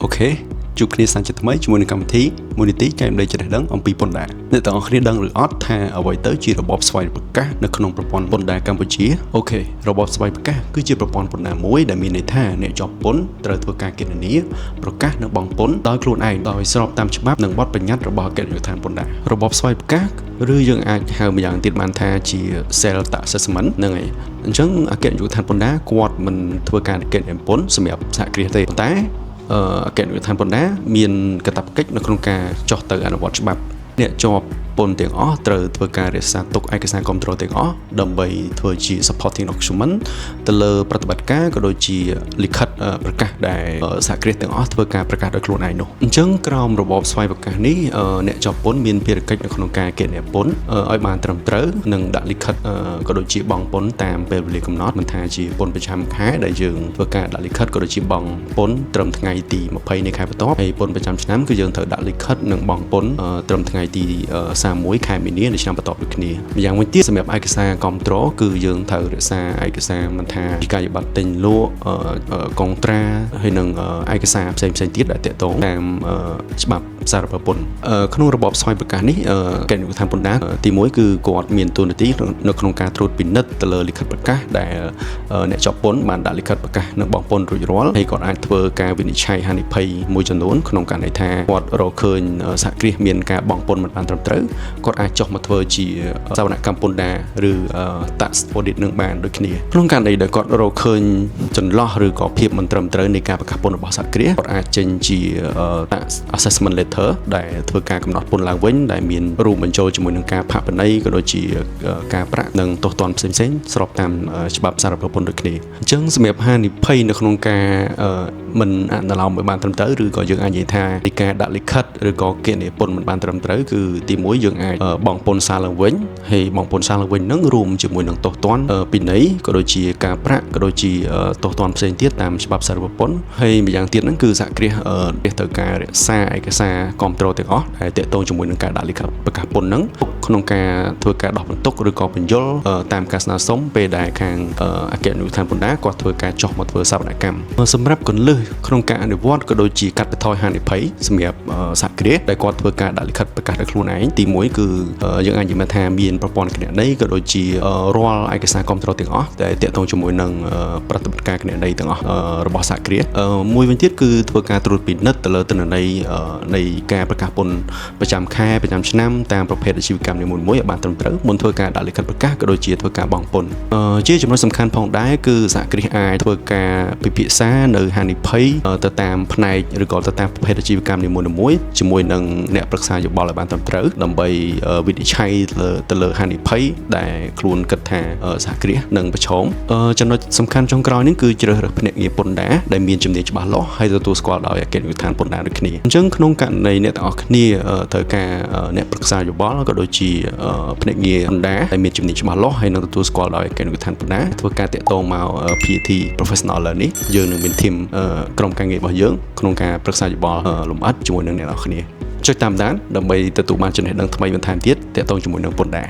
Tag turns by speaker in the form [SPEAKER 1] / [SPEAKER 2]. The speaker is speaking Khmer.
[SPEAKER 1] OK ជួបគ្នាសាជាថ្មីជាមួយនឹងកម្មវិធីមូលនិធិចែករំលែកចំណេះដឹងអំពីពន្ធដារអ្នកទាំងអស់គ្នាដឹងឬអត់ថាអ្វីទៅជារបបស្វ័យប្រកាសនៅក្នុងប្រព័ន្ធពន្ធដារកម្ពុជា OK របបស្វ័យប្រកាសគឺជាប្រព័ន្ធពន្ធដារមួយដែលមានន័យថាអ្នកជាប់ពន្ធត្រូវធ្វើការគណនាប្រកាសនិងបង់ពន្ធដោយខ្លួនឯងដោយស្របតាមច្បាប់និងបទបញ្ញត្តិរបស់អគ្គនាយកដ្ឋានពន្ធដាររបបស្វ័យប្រកាសឬយើងអាចហៅម្យ៉ាងទៀតបានថាជា self assessment ហ្នឹងហើយអញ្ចឹងអគ្គនាយកដ្ឋានពន្ធដារគាត់មិនធ្វើការគណនាពន្ធសម្រាប់សហគ្រាសទេតែអគ្គនាយកដ្ឋានពន្ធដារមានកាតព្វកិច្ចនៅក្នុងការចុះទៅអនុវត្តច្បាប់អ្នកជាប់ពន្ធទាំងអស់ត្រូវធ្វើការរក្សាទុកឯកសារគាំទ្រទាំងអស់ដើម្បីធ្វើជា supporting document ទៅលើប្រតិបត្តិការក៏ដូចជាលិខិតប្រកាសដែលសហគ្រាសទាំងអស់ធ្វើការប្រកាសដោយខ្លួនឯងនោះអញ្ចឹងក្រោមរបបស្វ័យប្រកាសនេះអ្នកជាប់ពន្ធមានភារកិច្ចនៅក្នុងការគណនាពន្ធឲ្យបានត្រឹមត្រូវនិងដាក់លិខិតក៏ដូចជាបង់ពន្ធតាមពេលវេលាកំណត់មិនថាជាពន្ធប្រចាំខែដែលយើងធ្វើការដាក់លិខិតក៏ដូចជាបង់ពន្ធត្រឹមថ្ងៃទី20នៃខែបន្ទាប់ហើយពន្ធប្រចាំឆ្នាំគឺយើងត្រូវដាក់លិខិតនិងបង់ពន្ធត្រឹមថ្ងៃទី31ខែមីនានៃឆ្នាំបន្ទាប់ដូចគ្នាម្យ៉ាងវិញទៀតសម្រាប់ឯកសារគាំទ្រគឺយើងត្រូវរក្សាឯកសារមិនថាវិក័យប័ត្រទិញលក់កុងត្រាហើយនិងឯកសារផ្សេងៗទៀតដែលទាក់ទងតាមច្បាប់សារពើពន្ធក្នុងរបបស្វ័យប្រកាសនេះគណៈរដ្ឋាភិបាលពន្ធដារទី1គឺគាត់មានតួនាទីនៅក្នុងការត្រួតពិនិត្យទៅលើលិខិតប្រកាសដែលអ្នកជាប់ពន្ធបានដាក់លិខិតប្រកាសនិងបង់ពន្ធរួចរាល់ហើយគាត់អាចធ្វើការវិនិច្ឆ័យហានិភ័យមួយចំនួនក្នុងករណីថាគាត់រកឃើញសហគ្រាសមានការបង់ពន្ធមិនបានត្រឹមត្រូវគាត់អាចចុះមកធ្វើជាសវនកម្មពន្ធដារឬ tax audit នឹងបានដូចគ្នាក្នុងករណីដែលគាត់រកឃើញចន្លោះឬក៏ភាពមិនត្រឹមត្រូវនៃការប្រកាសពន្ធរបស់សហគ្រាសគាត់អាចចេញជា tax assessment letter ដែលធ្វើការកំណត់ពន្ធឡើងវិញដែលមានរួមបញ្ចូលជាមួយនឹងការផាកពិន័យក៏ដូចជាការប្រាក់និងទោសទណ្ឌផ្សេងៗស្របតាមច្បាប់សារពើពន្ធដូចគ្នាអញ្ចឹងសម្រាប់ហានិភ័យនៅក្នុងការមិនអនុលោមឲ្យបានត្រឹមត្រូវឬក៏យើងអាចនិយាយថាពីការដាក់លិខិតឬក៏គណនាពន្ធមិនបានត្រឹមត្រូវគឺទី1យើងអាចបង់ពន្ធសារឡើងវិញហើយបង់ពន្ធសារឡើងវិញនឹងរួមជាមួយនឹងទោសទណ្ឌពិន័យក៏ដូចជាការប្រាក់ក៏ដូចជាទោសទណ្ឌផ្សេងទៀតតាមច្បាប់សារពើពន្ធហើយម្យ៉ាងទៀតហ្នឹងគឺសហគ្រាសត្រូវការរក្សាឯកសារគាំទ្រទាំងអស់ដែលទាក់ទងជាមួយនឹងការដាក់លិខិតប្រកាសពន្ធហ្នឹងក្នុងការធ្វើការដោះបន្ទុកឬក៏បញ្យលតាមការស្នើសុំពេលដែលខាងអគ្គនាយកដ្ឋានពន្ធដារគាត់ធ្វើការចុះមកធ្វើសវនកម្មសម្រាប់កលឹះក្នុងការអនុវត្តក៏ដូចជាកាត់បន្ថយហានិភ័យសម្រាប់សហគ្រាសដែលគាត់ធ្វើការដាក់លិខិតប្រកាសដោយខ្លួនឯងទី1គឺយើងអាចនិយាយថាមានប្រព័ន្ធគណនេយ្យក៏ដូចជារាល់ឯកសារគាំទ្រទាំងអស់ដែលទាក់ទងជាមួយនឹងប្រតិបត្តិការគណនេយ្យទាំងអស់របស់សហគ្រាសមួយវិញទៀតគឺធ្វើការត្រួតពិនិត្យទៅលើទិន្នន័យនៃការប្រកាសពន្ធប្រចាំខែប្រចាំឆ្នាំតាមប្រភេទអាជីវកម្មនីមួយៗឲ្យបានត្រឹមត្រូវមុនធ្វើការដាក់លិខិតប្រកាសក៏ដូចជាធ្វើការបង់ពន្ធជាចំណុចសំខាន់ផងដែរគឺសហគ្រាសអាចធ្វើការពិភាក្សានៅហានិភ័យទៅតាមផ្នែកឬក៏ទៅតាមប្រភេទអាជីវកម្មនីមួយៗជាមួយនឹងអ្នកប្រឹក្សាយោបល់ឲ្យបានត្រឹមត្រូវដើម្បីវិនិច្ឆ័យទៅលើហានិភ័យដែលខ្លួនគិតថាសហគ្រាសនឹងប្រឈមចំណុចសំខាន់ចុងក្រោយនេះគឺជ្រើសរើសភ្នាក់ងារពន្ធដារដែលមានជំនាញច្បាស់លាស់ហើយទទួលស្គាល់ដោយអគ្គនាយកដ្ឋានពន្ធដារដូចគ្នាអញ្ចឹងក្នុងករណីអ្នកទាំងអស់គ្នាត្រូវការអ្នកប្រឹក្សាយោបល់ក៏ដូចជាភ្នាក់ងារពន្ធដារដែលមានជំនាញច្បាស់លាស់ហើយនឹងទទួលស្គាល់ដោយអគ្គនាយកដ្ឋានពន្ធដារធ្វើការតាក់ទងមក PAT Professional លើនេះយើងនឹងមានធីមក្រុមការងាររបស់យើងក្នុងការប្រឹក្សាយោបល់លម្អិតជាមួយនឹងអ្នកនរគ្នាចុចតាមដានដើម្បីទទួលបានចំណេះដឹងថ្មីបន្ថែមទៀតទាក់ទងជាមួយនឹងពន្ធដារ